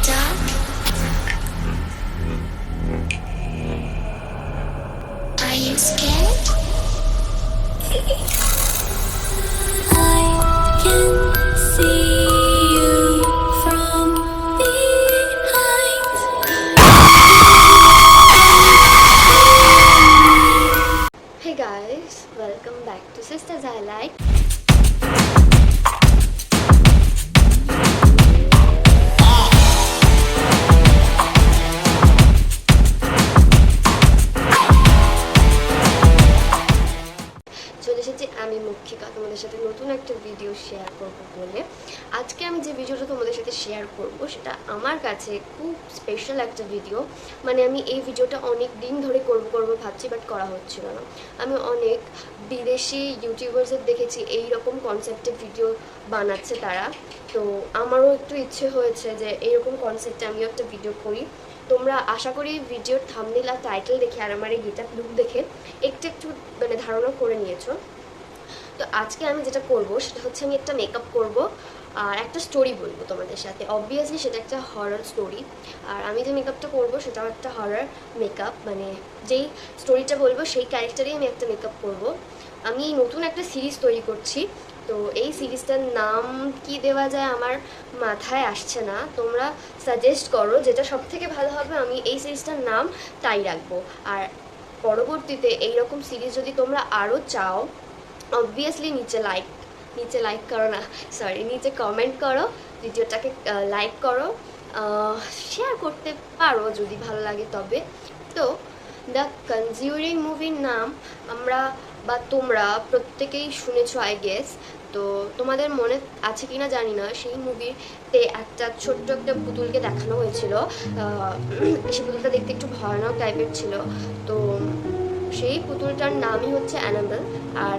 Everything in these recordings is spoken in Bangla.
dark? Are you scared? I can see you from behind. Hey guys, welcome back to Sisters I Like. চলে এসেছি আমি মুখিকা তোমাদের সাথে নতুন একটা ভিডিও শেয়ার করব বলে। আজকে আমি যে ভিডিওটা তোমাদের সাথে শেয়ার করব সেটা আমার কাছে খুব স্পেশাল একটা ভিডিও। মানে আমি এই ভিডিওটা অনেক দিন ধরে করব ভাবছি, বাট করা হচ্ছিল না। আমি অনেক বিদেশি ইউটিউবার্সদের দেখেছি এই রকম কনসেপ্টে ভিডিও বানাচ্ছে তারা, তো আমারও একটু ইচ্ছে হয়েছে যে এইরকম কনসেপ্টে আমিও একটা ভিডিও করি। তোমরা আশা করি ভিডিওর থাম্বনেল আর টাইটেল দেখে আর আমার এই গেটআপ লুক দেখে একটু মানে ধারণা করে নিয়েছো। তো আজকে আমি যেটা করব সেটা হচ্ছে আমি একটা মেকআপ করব আর একটা স্টোরি বলবো তোমাদের সাথে। অবভিয়াসলি সেটা একটা হরর স্টোরি, আর আমি যে মেকআপটা করব সেটাও একটা হরর মেকআপ। মানে যেই স্টোরিটা বলবো সেই ক্যারেক্টারেই আমি একটা মেকআপ করব। আমি নতুন একটা সিরিজ তৈরি করছি, তো এই সিরিজটার নাম কি দেওয়া যায় আমার মাথায় আসছে না। তোমরা সাজেস্ট করো যেটা সব থেকে ভালো হবে, আমি এই সিরিজটার নাম তাই রাখবো। আর পরবর্তীতে এইরকম সিরিজ যদি তোমরা আরও চাও, অবভিয়াসলি নিচে লাইক করো না, সরি, নিচে কমেন্ট করো, ভিডিওটাকে লাইক করো, শেয়ার করতে পারো যদি ভালো লাগে তবে। তো দ্য কনজিউরিং মুভির নাম আমরা বা তোমরা প্রত্যেকেই শুনেছো আই গেস। তো তোমাদের মনে আছে কিনা জানি না, সেই মুভিতে একটা ছোট্ট একটা পুতুলকে দেখানো হয়েছিল। সেই পুতুলটা দেখতে একটু ভয়ানক টাইপের ছিল। তো সেই পুতুলটার নামই হচ্ছে অ্যানাবেল, আর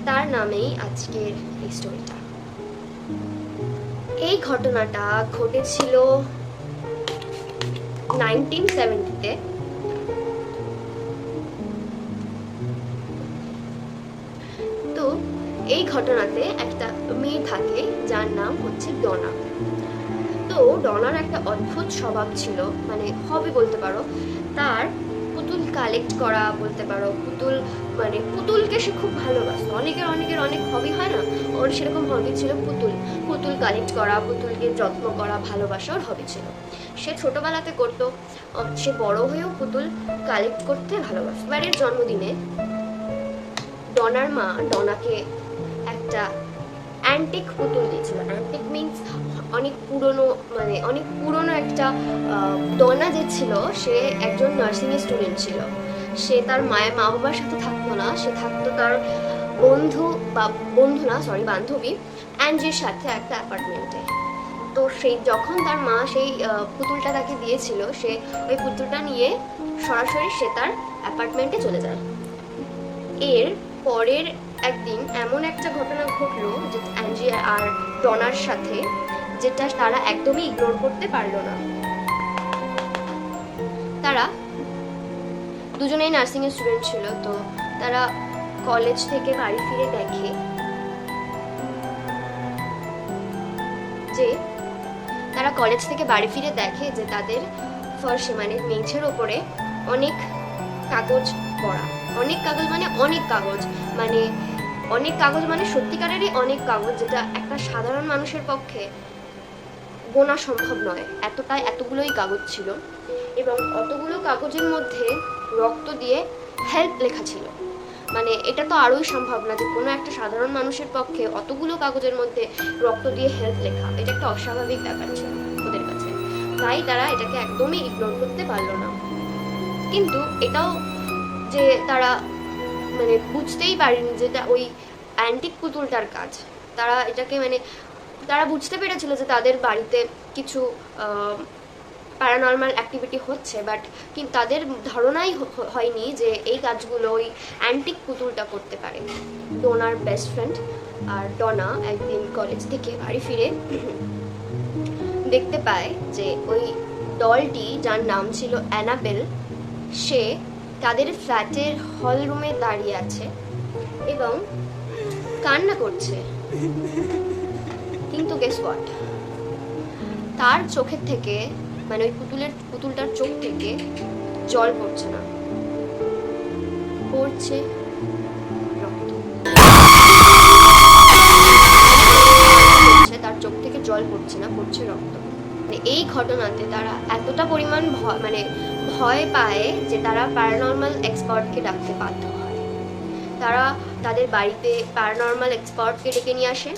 তার নামেই আজকের এই স্টোরিটা। এই ঘটনাটা ঘটেছিল 1970-তে। তো এই ঘটনাতে একটা মেয়ে থাকে যার নাম হচ্ছে ডনা। তো ডনার একটা অদ্ভুত স্বভাব ছিল, মানে হবি বলতে পারো। তার পুতুল কালেক্ট করা বলতে পারো, পুতুলকে সে খুব ভালোবাসতো। অনেকের অনেক হবি হয় না, ওর সেরকম হবি ছিল পুতুল কালেক্ট করা, পুতুলকে যত্ন করা, ভালোবাসা ওর হবি ছিল। সে ছোটবেলাতে করতো, সে বড় হয়েও পুতুল কালেক্ট করতে ভালোবাসতো। এবারের জন্মদিনে ডনার মা ডনাকে একটা অ্যান্টিক পুতুল দিয়েছিল। অ্যান্টিক মিনস অনেক পুরনো একটা। ডনা যে ছিল সে একজন নার্সিংয়ের স্টুডেন্ট ছিল। সে তার মা বাবার সাথে থাকতো না, সে থাকতো তার বান্ধবী অ্যাঞ্জির সাথে একটা অ্যাপার্টমেন্টে। তো যখন তার মা সেই পুতুলটা তাকে দিয়েছিল, সে ওই পুতুলটা নিয়ে সরাসরি সে তার অ্যাপার্টমেন্টে চলে যায়। এর পরের একদিন এমন একটা ঘটনা ঘটলো যে অ্যাঞ্জি আর ডনার সাথে, যেটা তারা একদমই ইগনোর করতে পারলো না। তারা দুজনেই নার্সিংয়ের স্টুডেন্ট ছিল। তো তারা কলেজ থেকে বাড়ি ফিরে দেখে যে তাদের ফার্স্টে মানে মেঝের ওপরে অনেক কাগজ পড়া। অনেক কাগজ মানে সত্যিকারেরই অনেক কাগজ, যেটা একটা সাধারণ মানুষের পক্ষে গোনা সম্ভব নয়। এতগুলোই কাগজ ছিল, এবং অতগুলো কাগজের মধ্যে রক্ত দিয়ে হেল্প লেখা ছিল। মানে এটা তো আরোই সম্ভব না যে কোনো একটা সাধারণ মানুষের পক্ষে অতগুলো কাগজের মধ্যে রক্ত দিয়ে হেল্প লেখা। এটা একটা অস্বাভাবিক ব্যাপার ছিল ওদের কাছে, তাই তারা এটাকে একদমই ইগনোর করতে পারলো না। কিন্তু এটাও যে তারা মানে বুঝতেই পারেনি যেটা ওই অ্যান্টিক পুতুলটার কাজ। তারা বুঝতে পেরেছিল যে তাদের বাড়িতে কিছু প্যারানর্মাল অ্যাক্টিভিটি হচ্ছে, বাট কিন্তু তাদের ধারণাই হয়নি যে এই কাজগুলো ওই অ্যান্টিক পুতুলটা করতে পারে। ডনার বেস্ট ফ্রেন্ড আর ডনা একদিন কলেজ থেকে বাড়ি ফিরে দেখতে পায় যে ওই ডলটি, যার নাম ছিল অ্যানাবেল, সে তাদের ফ্ল্যাটের হল রুমে দাঁড়িয়ে আছে এবং কান্না করছে। কিন্তু গেস হোয়াট, তার চোখের থেকে মানে ওই পুতুলটার চোখ থেকে জল পড়ছে না, পড়ছে রক্ত। তার চোখ থেকে জল পড়ছে না, পড়ছে রক্ত। এই ঘটনাতে তারা এতটা পরিমাণ ভয় পায় যে তারা প্যারানর্মাল এক্সপার্টকে ডাকতে বাধ্য হয়। তারা তাদের বাড়িতে প্যারানর্মাল এক্সপার্টকে ডেকে নিয়ে আসে।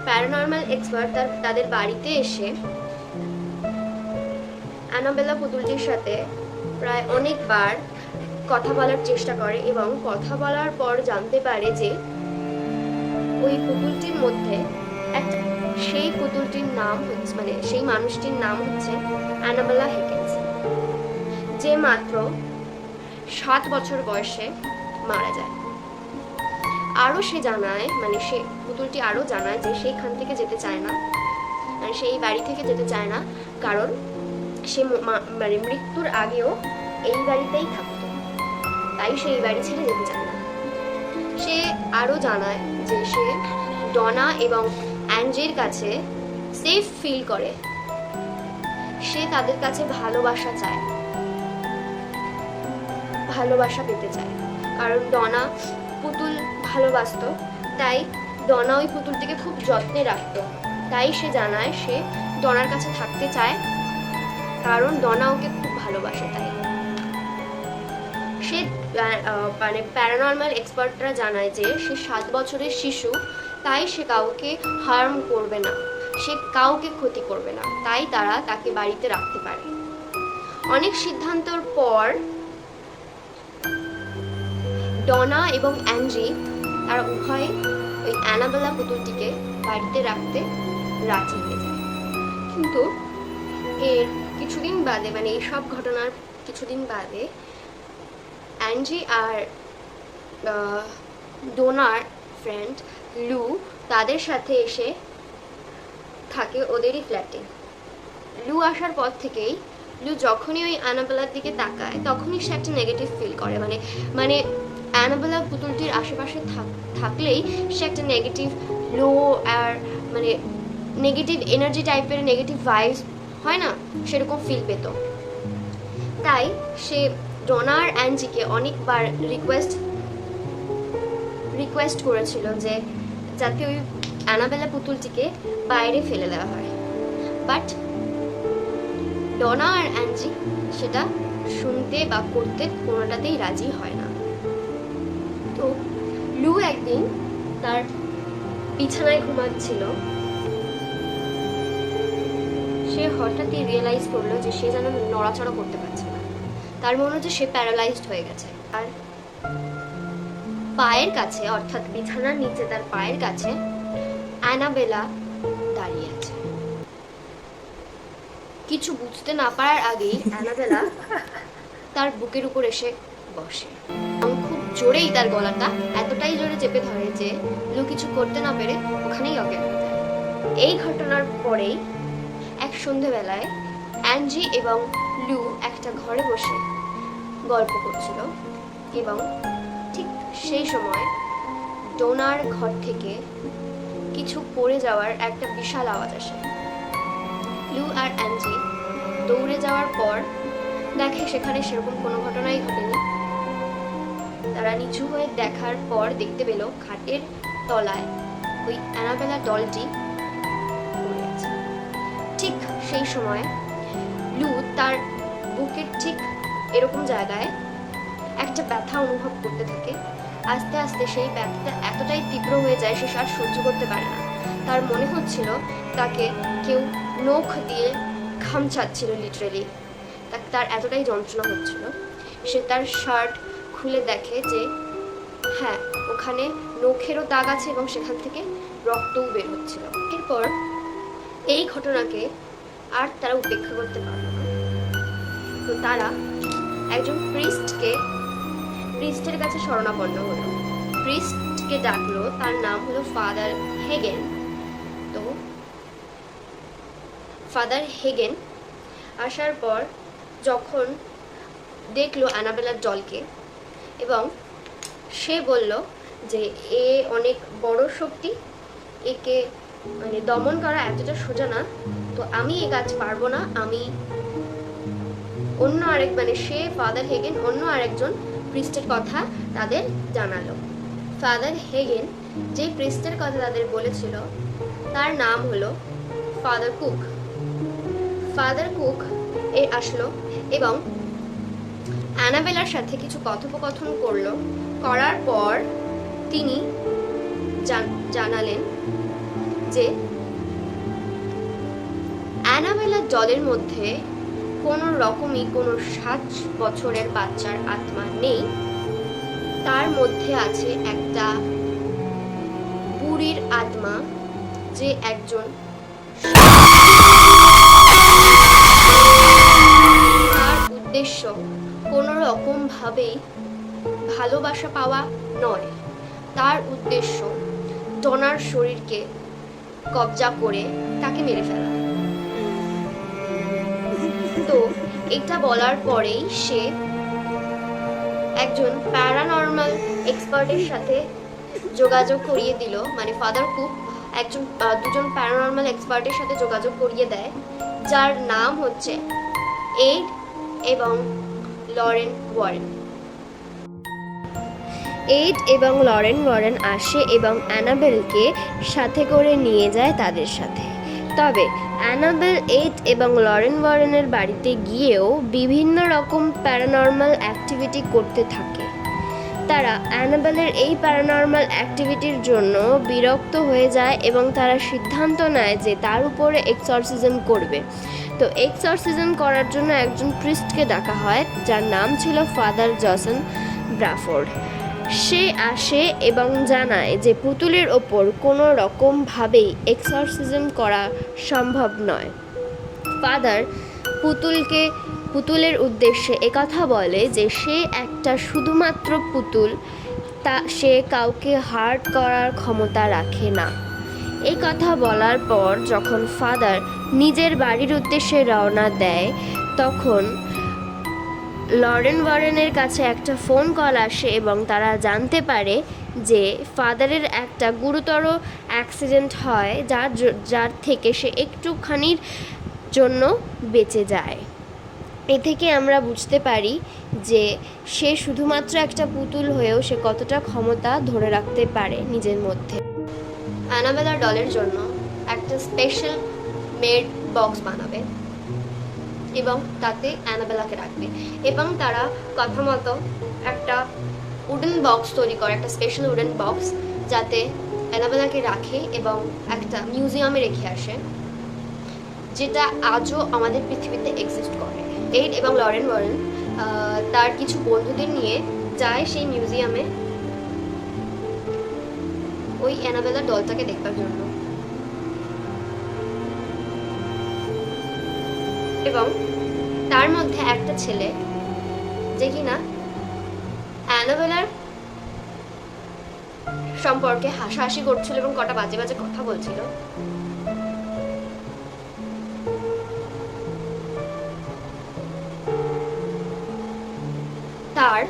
প্যারানর্মাল এক্সপার্ট তাদের বাড়িতে এসে অ্যানাবেলা পুতুলটির সাথে প্রায় অনেকবার কথা বলার চেষ্টা করে এবং কথা বলার পর জানতে পারে যে ওই পুতুলটির মধ্যে সেই পুতুলটির নাম হচ্ছে, মানে সেই মানুষটির নাম হচ্ছে অ্যানাবেলা হেগেন্স, যে মাত্র 7 বছর বয়সে মারা যায়। আরও সে জানায়, মানে সে পুতুলটি আরও জানায় যে সেইখান থেকে যেতে চায় না, মানে সেই বাড়ি থেকে যেতে চায় না, কারণ সে মানে মৃত্যুর আগেও এই বাড়িতেই থাকতো, তাই সে এই বাড়ি ছেড়ে যেতে চায় না। সে আরও জানায় যে সে ডনা এবং অ্যাঞ্জির কাছে সেফ ফিল করে, সে তাদের কাছে ভালোবাসা চায়, ভালোবাসা পেতে চায়। কারণ ডনা পুতুল ভালোবাসতো, তাই ডনা ওই পুতুলটিকে খুব যত্নে রাখতো। তাই সে জানায় সে ডনার কাছে থাকতে চায়, কারণ ডনা ওকে খুব ভালোবাসে। তাই সে মানে প্যারানর্মাল এক্সপার্টরা জানায় যে সে 7 বছরের শিশু, তাই সে কাউকে হার্ম করবে না, সে কাউকে ক্ষতি করবে না, তাই তারা তাকে বাড়িতে রাখতে পারে। অনেক সিদ্ধান্তর পর ডনা এবং অ্যাঞ্জি তারা উভয়ে ওই অ্যানাবেলা পুতুলটিকে বাড়িতে রাখতে রাজি হয়ে যায়। কিন্তু এর কিছুদিন বাদে, মানে এই সব ঘটনার কিছুদিন বাদে অ্যাঞ্জি আর ডোনার ফ্রেন্ড লু তাদের সাথে এসে থাকে ওদেরই ফ্ল্যাটে। লু আসার পর থেকেই লু যখনই ওই অ্যানাবেলার দিকে তাকায় তখনই সে একটা নেগেটিভ ফিল করে, মানে অ্যানাবেলা পুতুলটির আশেপাশে থাকলেই সে একটা নেগেটিভ লো আর মানে নেগেটিভ এনার্জি টাইপের নেগেটিভ ভাইবস হয় না, সেরকম ফিল পেত। তাই সে ডোনা আর অ্যাঞ্জিকে অনেকবার রিকোয়েস্ট করেছিল যে যাতে ওই অ্যানাবেলা পুতুলটিকে বাইরে ফেলে দেওয়া হয়, বাট ডোনা আর অ্যাঞ্জি সেটা শুনতে বা করতে কোনোটাতেই রাজি হয় না। তো লু একদিন তার বিছানায় ঘুমাচ্ছিল, সে হঠাৎই রিয়েলাইজ করলো যে সে যেন নড়াচড়া করতে পারছে না, তার মনে হচ্ছে সে প্যারালাইজড হয়ে গেছে। আর পায়ের কাছে, অর্থাৎ বিছানার নিচে তার পায়ের কাছে অ্যানাবেলা দাঁড়িয়ে আছে। কিছু বুঝতে না পারার আগেই অ্যানাবেলা তার বুকের উপর এসে বসে। খুব জোরেই তার গলাটা এতটাই জোরে চেপে ধরে যে লু কিছু করতে না পেরে ওখানেই অজ্ঞান হয়ে যায়। এই ঘটনার পরেই এক সন্ধেবেলায় অ্যাঞ্জি এবং লু একটা ঘরে বসে গল্প করছিল এবং ঠিক সেই সময় ডোনার ঘর থেকে কিছু পড়ে যাওয়ার একটা বিশাল আওয়াজ আসে। লু আর অ্যাঞ্জি দৌড়ে যাওয়ার পর দেখে সেখানে সেরকম কোনো ঘটনাই ঘটেনি। তারা নিচু হয়ে দেখার পর দেখতে পেল খাটের তলায় ওই অ্যানাবেলা ডলটি পড়ে আছে। ঠিক সেই সময় লু তার বুকের ঠিক এরকম জায়গায় একটা ব্যথা অনুভব করতে থাকে। আস্তে আস্তে সেই ব্যথাটা এতটাই তীব্র হয়ে যায় সে আর সহ্য করতে পারে না। তার মনে হচ্ছিল তাকে কেউ নখ দিয়ে খামচাচ্ছিল, লিটারেলি তার এতটাই যন্ত্রণা হচ্ছিল। সে তার শার্ট খুলে দেখে যে হ্যাঁ, ওখানে নখেরও দাগ আছে এবং সেখান থেকে রক্তও বের হচ্ছিল। এরপর এই ঘটনাকে আর তারা উপেক্ষা করতে পারল না। তো তারা একজন প্রিস্টের কাছে শরণাপন্ন হলো। প্রিস্টকে ডাকলো, তার নাম হলো ফাদার হেগেন। তো ফাদার হেগেন আসার পর যখন দেখলো অ্যানাবেলার ডলকে, এবং সে বলল যে এ অনেক বড় শক্তি, একে মানে দমন করা এতটা সোজা না। তো আমি এই কাজ পারবো না। আমি অন্য আরেক মানে সে ফাদার হেগেন অন্য আরেকজন প্রিস্টের কথা তাদের জানালো। ফাদার হেগেন যে প্রিস্টের কথা তাদের বলেছিল তার নাম হলো ফাদার কুক। ফাদার কুক আসলো এবং অ্যানাবেলার সাথে কিছু কথোপকথন করলো। করার পর তিনি জানালেন যে অ্যানাবেলার জলের মধ্যে কোনো রকমই কোনো 7 বছরের বাচ্চার আত্মা নেই। তার মধ্যে আছে একটা বুড়ির আত্মা, যে একজন তার উদ্দেশ্য কোনো রকম ভাবেই ভালোবাসা পাওয়া নয়। তার উদ্দেশ্য ডনার শরীরকে কবজা করে তাকে মেরে ফেলা। তো এটা বলার পরেই সে একজন প্যারানর্মাল এক্সপার্টের সাথে যোগাযোগ করিয়ে দিল। মানে ফাদার কুক দুজন প্যারানর্মাল এক্সপার্টের সাথে যোগাযোগ করিয়ে দেয়, যার নাম হচ্ছে এড এবং লরেন ওয়ারেন। এড এবং লরেন ওয়ারেন আসে এবং অ্যানাবেলকে সাথে করে নিয়ে যায় তাদের সাথে। তবে অ্যানাবেল এড এবং লরেন ওয়ারেনের বাড়িতে গিয়েও বিভিন্ন রকম প্যারানর্মাল অ্যাক্টিভিটি করতে থাকে। তারা অ্যানাবেলের এই প্যারানর্মাল অ্যাক্টিভিটির জন্য বিরক্ত হয়ে যায় এবং তারা সিদ্ধান্ত নেয় যে তার উপরে এক্সরসিজম করবে। তো এক্সরসিজম করার জন্য একজন প্রিস্টকে ডাকা হয়, যার নাম ছিল ফাদার জসন ব্রাফোর্ড। সে আসে এবং জানায় যে পুতুলের ওপর কোনো রকমভাবেই এক্সরসিজম করা সম্ভব নয়। ফাদার পুতুলের উদ্দেশ্যে একথা বলে যে সে একটা শুধুমাত্র পুতুল, তা সে কাউকে হার্ট করার ক্ষমতা রাখে না। এই কথা বলার পর যখন ফাদার নিজের বাড়ির উদ্দেশ্যে রওনা দেয়, তখন লরেন ওয়ারেনের কাছে একটা ফোন কল আসে এবং তারা জানতে পারে যে ফাদারের একটা গুরুতর অ্যাক্সিডেন্ট হয়, যার থেকে সে একটুখানির জন্য বেঁচে যায়। এ থেকে আমরা বুঝতে পারি যে সে শুধুমাত্র একটা পুতুল হয়েও সে কতটা ক্ষমতা ধরে রাখতে পারে নিজের মধ্যে। অ্যানাবেলার ডলের জন্য একটা স্পেশাল মেড বক্স বানাবে এবং তাতে অ্যানাবেলাকে রাখবে, এবং তারা কথা মতো একটা উডেন বক্স তৈরি করে, একটা স্পেশাল উডেন বক্স, যাতে অ্যানাবেলাকে রাখে এবং একটা মিউজিয়ামে রেখে আসে, যেটা আজও আমাদের পৃথিবীতে এক্সিস্ট করে। এড এবং লরেন ওয়ারেন তার কিছু বন্ধুদের নিয়ে যায় সেই মিউজিয়ামে ওই অ্যানাবেলার ডলটাকে দেখবার জন্য। এবং তার মধ্যে একটা ছেলে যে কিনা অ্যানাবেলার সম্পর্কে হাসাহাসি করছিল এবং কটা বাজে বাজে কথা বলছিল, তার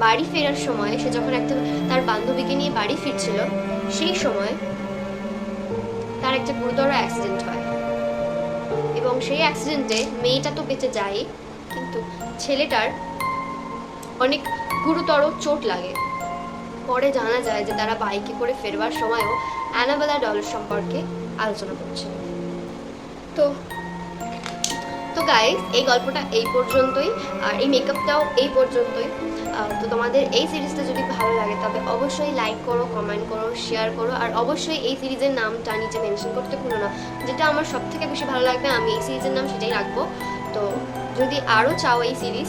বাড়ি ফেরার সময়, সে যখন তার বান্ধবীকে নিয়ে বাড়ি ফিরছিল, সেই সময় তার একটা গুরুতর অ্যাক্সিডেন্ট হয় এবং সেই অ্যাক্সিডেন্টে মেয়েটা তো বেঁচে যায়, কিন্তু ছেলেটার অনেক গুরুতর চোট লাগে। পরে জানা যায় যে তারা বাইকে করে ফেরবার সময়ও অ্যানাবেলা ডলের সম্পর্কে আলোচনা করছে। তো গাইস, এই গল্পটা এই পর্যন্তই, আর এই মেকআপটাও এই পর্যন্তই। তো তোমাদের এই সিরিজটা যদি ভালো লাগে তবে অবশ্যই লাইক করো, কমেন্ট করো, শেয়ার করো, আর অবশ্যই এই সিরিজের নামটা নিচে মেনশন করতে ভুলো না। যেটা আমার সব থেকে বেশি ভালো লাগবে আমি এই সিরিজের নাম সেটাই রাখবো। তো যদি আরও চাও এই সিরিজ,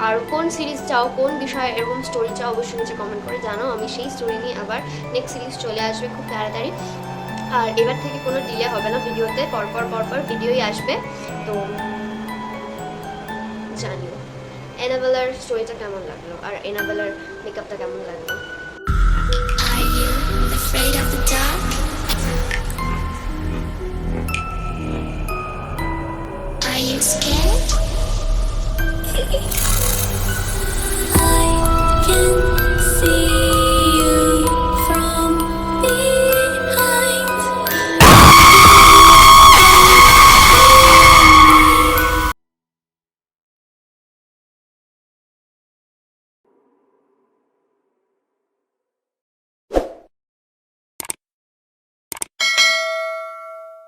আর কোন সিরিজ চাও, কোন বিষয়ে এরকম স্টোরি চাও, অবশ্যই নিচে কমেন্ট করে জানাও। আমি সেই স্টোরি নিয়ে আবার নেক্সট সিরিজ চলে আসবে খুব তাড়াতাড়ি। আর এবার থেকে কোনো ডিলে হবে না ভিডিওতে, পরপর ভিডিওই আসবে। তো জানিও অ্যানাবেলার স্টোরিটা কেমন লাগলো আর অ্যানাবেলার মেকআপটা কেমন লাগলো। Are you afraid of the dark? Are you scared? I can